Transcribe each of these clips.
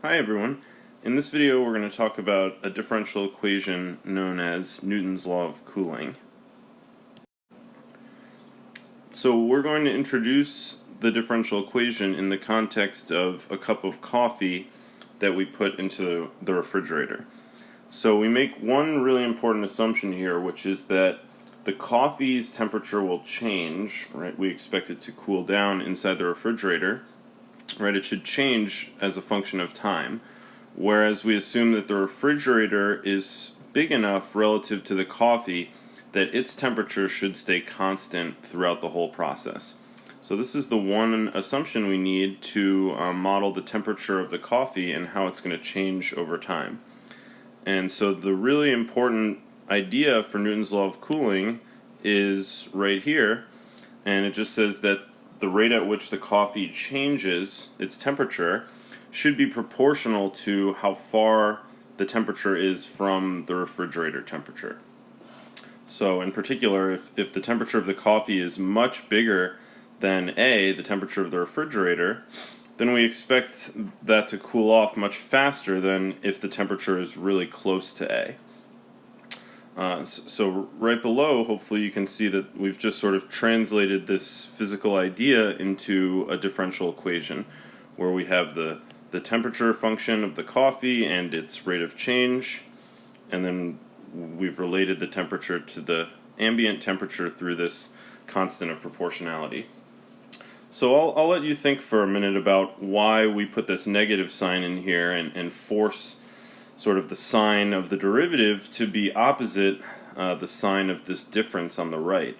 Hi everyone. In this video we're going to talk about a differential equation known as Newton's law of cooling. So we're going to introduce the differential equation in the context of a cup of coffee that we put into the refrigerator. So we make one really important assumption here, which is that the coffee's temperature will change, right? We expect it to cool down inside the refrigerator. Right, it should change as a function of time, whereas we assume that the refrigerator is big enough relative to the coffee that its temperature should stay constant throughout the whole process. So this is the one assumption we need to model the temperature of the coffee and how it's going to change over time. And so the really important idea for Newton's law of cooling is right here, and it just says that the rate at which the coffee changes its temperature should be proportional to how far the temperature is from the refrigerator temperature. So in particular, if the temperature of the coffee is much bigger than A, the temperature of the refrigerator, then we expect that to cool off much faster than if the temperature is really close to A. So right below, hopefully you can see that we've just sort of translated this physical idea into a differential equation where we have the temperature function of the coffee and its rate of change, and then we've related the temperature to the ambient temperature through this constant of proportionality. So I'll let you think for a minute about why we put this negative sign in here and force sort of the sign of the derivative to be opposite the sign of this difference on the right.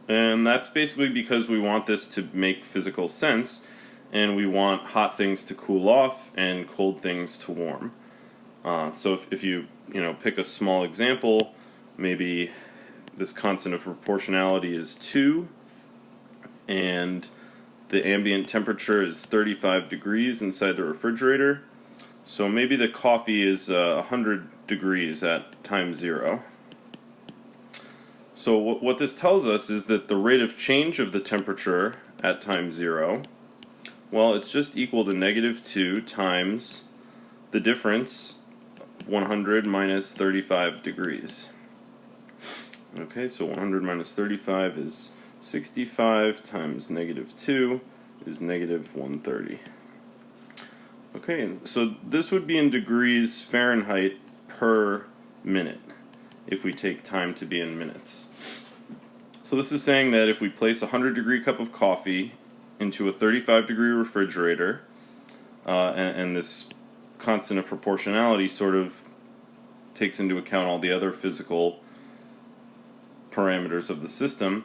And that's basically because we want this to make physical sense, and we want hot things to cool off and cold things to warm. So if you pick a small example, maybe this constant of proportionality is 2, and the ambient temperature is 35 degrees inside the refrigerator. So maybe the coffee is 100 degrees at time 0. So what this tells us is that the rate of change of the temperature at time 0, well, it's just equal to -2 times the difference, 100 minus 35 degrees. Okay, so 100 minus 35 is 65 times -2 is -130. Okay, so this would be in degrees Fahrenheit per minute if we take time to be in minutes. So this is saying that if we place a 100-degree cup of coffee into a 35-degree refrigerator, and this constant of proportionality sort of takes into account all the other physical parameters of the system,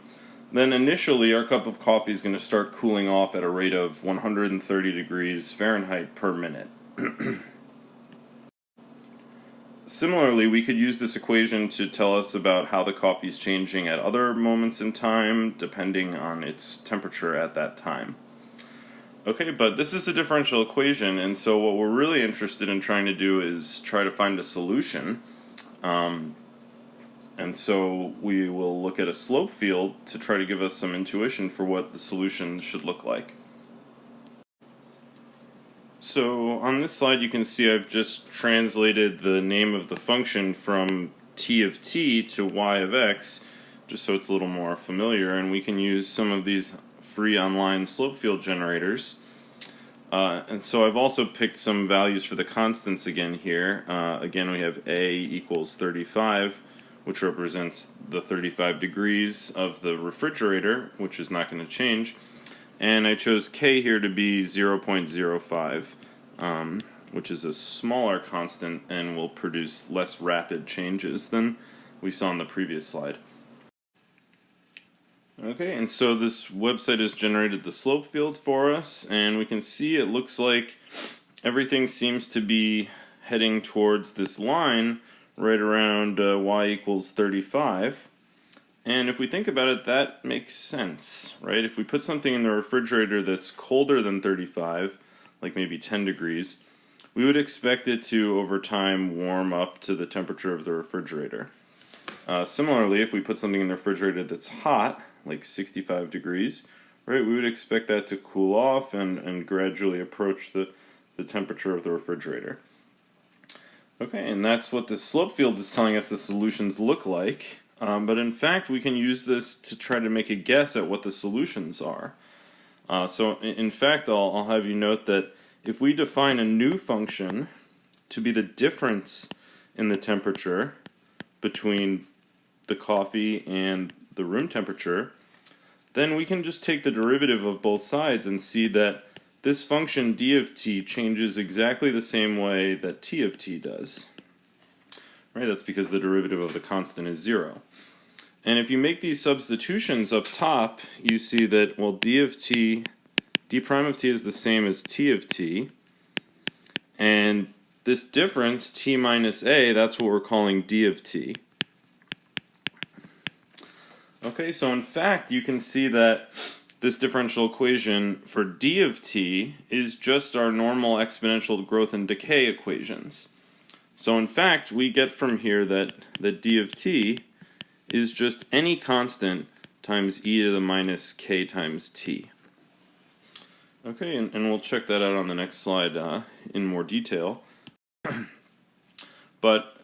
then initially our cup of coffee is going to start cooling off at a rate of 130 degrees Fahrenheit per minute. Similarly, we could use this equation to tell us about how the coffee is changing at other moments in time, depending on its temperature at that time. Okay, but this is a differential equation, and so what we're really interested in trying to do is try to find a solution. And so we will look at a slope field to try to give us some intuition for what the solution should look like. So on this slide you can see I've just translated the name of the function from t of t to y of x, just so it's a little more familiar, and we can use some of these free online slope field generators. And so I've also picked some values for the constants again here. Again, we have a equals 35, which represents the 35 degrees of the refrigerator, which is not going to change. And I chose k here to be 0.05, which is a smaller constant and will produce less rapid changes than we saw in the previous slide. Okay, and so this website has generated the slope field for us, and we can see it looks like everything seems to be heading towards this line right around y equals 35. And if we think about it, that makes sense, right? If we put something in the refrigerator that's colder than 35, like maybe 10 degrees, we would expect it to, over time, warm up to the temperature of the refrigerator. Similarly, if we put something in the refrigerator that's hot, like 65 degrees, right, we would expect that to cool off and gradually approach the the temperature of the refrigerator. Okay, and that's what the slope field is telling us the solutions look like. But in fact, we can use this to try to make a guess at what the solutions are. So in fact, I'll have you note that if we define a new function to be the difference in the temperature between the coffee and the room temperature, then we can just take the derivative of both sides and see that this function d of t changes exactly the same way that t of t does. Right, that's because the derivative of the constant is 0. And if you make these substitutions up top, you see that, well, d prime of t is the same as t of t, and this difference, t minus a, that's what we're calling d of t. Okay, so in fact, you can see that this differential equation for d of t is just our normal exponential growth and decay equations. So in fact, we get from here that d of t is just any constant times e to the minus k times t. Okay, and we'll check that out on the next slide in more detail. But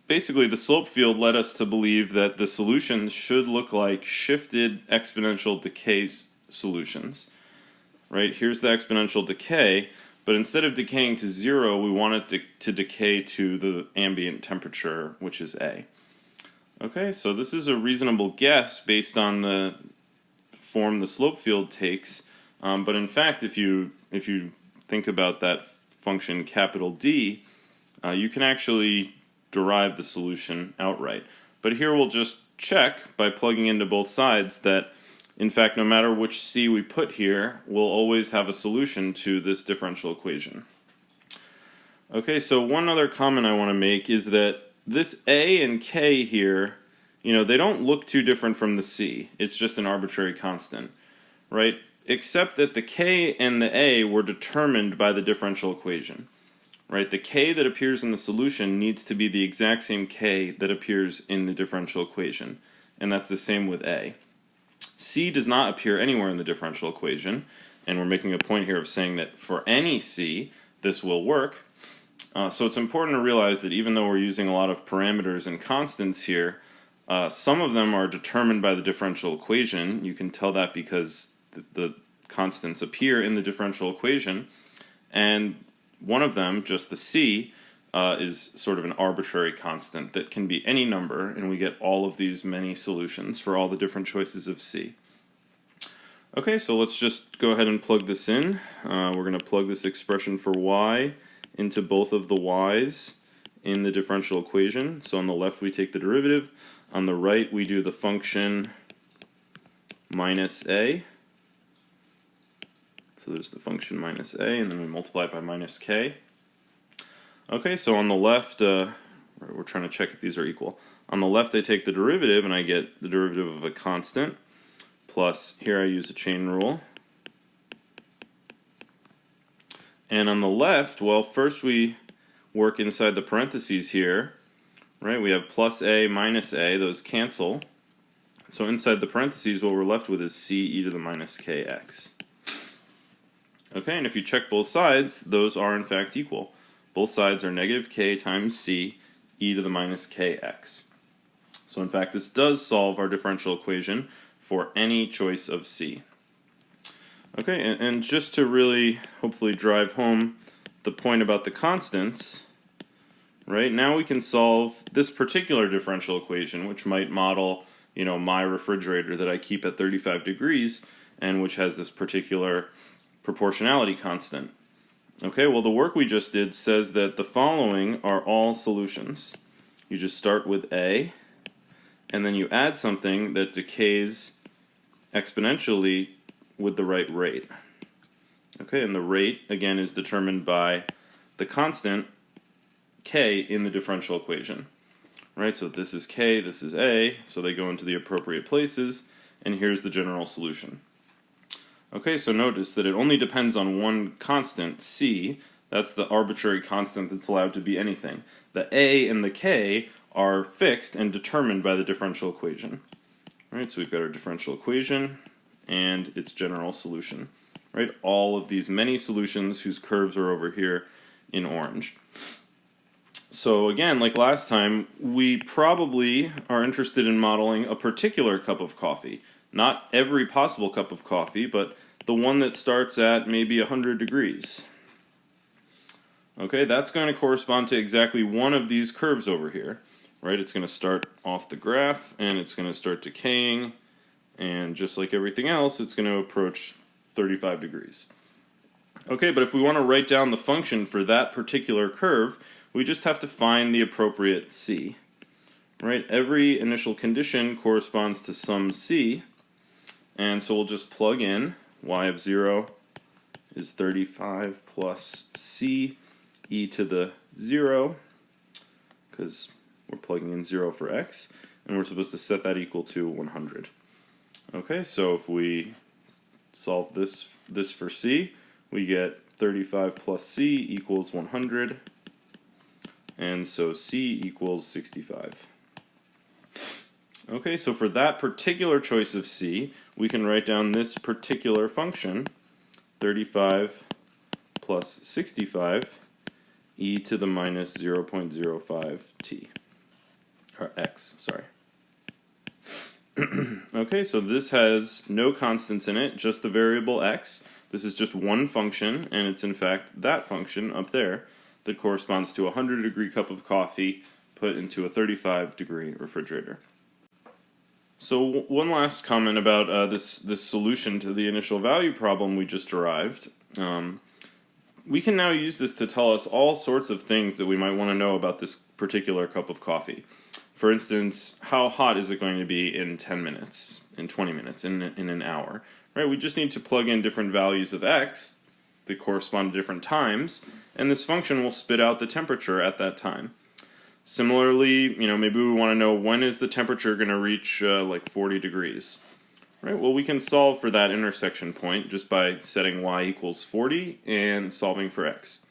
basically, the slope field led us to believe that the solutions should look like shifted exponential decay solutions. Right, here's the exponential decay, but instead of decaying to 0, we want it to decay to the ambient temperature, which is A. Okay, so this is a reasonable guess based on the form the slope field takes, but in fact, if you think about that function capital D, you can actually derive the solution outright. But here we'll just check by plugging into both sides that, in fact, no matter which c we put here, we'll always have a solution to this differential equation. Okay, so one other comment I want to make is that this a and k here, they don't look too different from the c. It's just an arbitrary constant, right? Except that the k and the a were determined by the differential equation. Right, the k that appears in the solution needs to be the exact same k that appears in the differential equation, and that's the same with a. C does not appear anywhere in the differential equation, and we're making a point here of saying that for any c, this will work. So it's important to realize that even though we're using a lot of parameters and constants here, some of them are determined by the differential equation. You can tell that because the constants appear in the differential equation, and one of them, just the c, is sort of an arbitrary constant that can be any number, and we get all of these many solutions for all the different choices of c. Okay, so let's just go ahead and plug this in. We're going to plug this expression for y into both of the y's in the differential equation. So on the left we take the derivative, on the right we do the function minus a. So there's the function minus a, and then we multiply it by minus k. Okay, so on the left, we're trying to check if these are equal. On the left I take the derivative, and I get the derivative of a constant, plus here I use a chain rule. And on the left, well, first we work inside the parentheses here, right? We have plus a minus a, those cancel. So inside the parentheses, what we're left with is c e to the minus kx. Okay, and if you check both sides, those are in fact equal. Both sides are negative k times c e to the minus kx. So in fact, this does solve our differential equation for any choice of c. Okay, and just to really hopefully drive home the point about the constants, right, now we can solve this particular differential equation, which might model, my refrigerator that I keep at 35 degrees, and which has this particular proportionality constant. Okay, well, the work we just did says that the following are all solutions. You just start with a, and then you add something that decays exponentially with the right rate. Okay, and the rate, again, is determined by the constant k in the differential equation. Right, so this is k, this is a, so they go into the appropriate places, and here's the general solution. Okay, so notice that it only depends on one constant, c. That's the arbitrary constant that's allowed to be anything. The a and the k are fixed and determined by the differential equation. All right, so we've got our differential equation and its general solution. right? All of these many solutions whose curves are over here in orange. So again, like last time, we probably are interested in modeling a particular cup of coffee. Not every possible cup of coffee, but the one that starts at maybe 100 degrees. Okay, that's going to correspond to exactly one of these curves over here, right? It's going to start off the graph, and it's going to start decaying, and just like everything else, it's going to approach 35 degrees. Okay, but if we want to write down the function for that particular curve, we just have to find the appropriate c. Right? Every initial condition corresponds to some c, and so we'll just plug in y of 0 is 35 plus c e to the 0, because we're plugging in 0 for x, and we're supposed to set that equal to 100. Okay, so if we solve this for c, we get 35 plus c equals 100, and so c equals 65. Okay, so for that particular choice of c, we can write down this particular function, 35 plus 65 e to the minus 0.05 t, or x, sorry. Okay, so this has no constants in it, just the variable x. This is just one function, and it's in fact that function up there that corresponds to a 100-degree cup of coffee put into a 35-degree refrigerator. So one last comment about this solution to the initial value problem we just derived. We can now use this to tell us all sorts of things that we might want to know about this particular cup of coffee. For instance, how hot is it going to be in 10 minutes, in 20 minutes, in an hour? Right? We just need to plug in different values of x that correspond to different times, and this function will spit out the temperature at that time. Similarly, maybe we want to know when is the temperature going to reach like 40 degrees. Right? Well, we can solve for that intersection point just by setting y equals 40 and solving for x.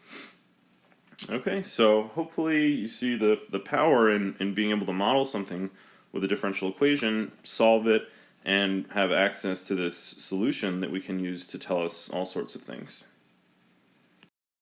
Okay, so hopefully you see the power in being able to model something with a differential equation, solve it, and have access to this solution that we can use to tell us all sorts of things.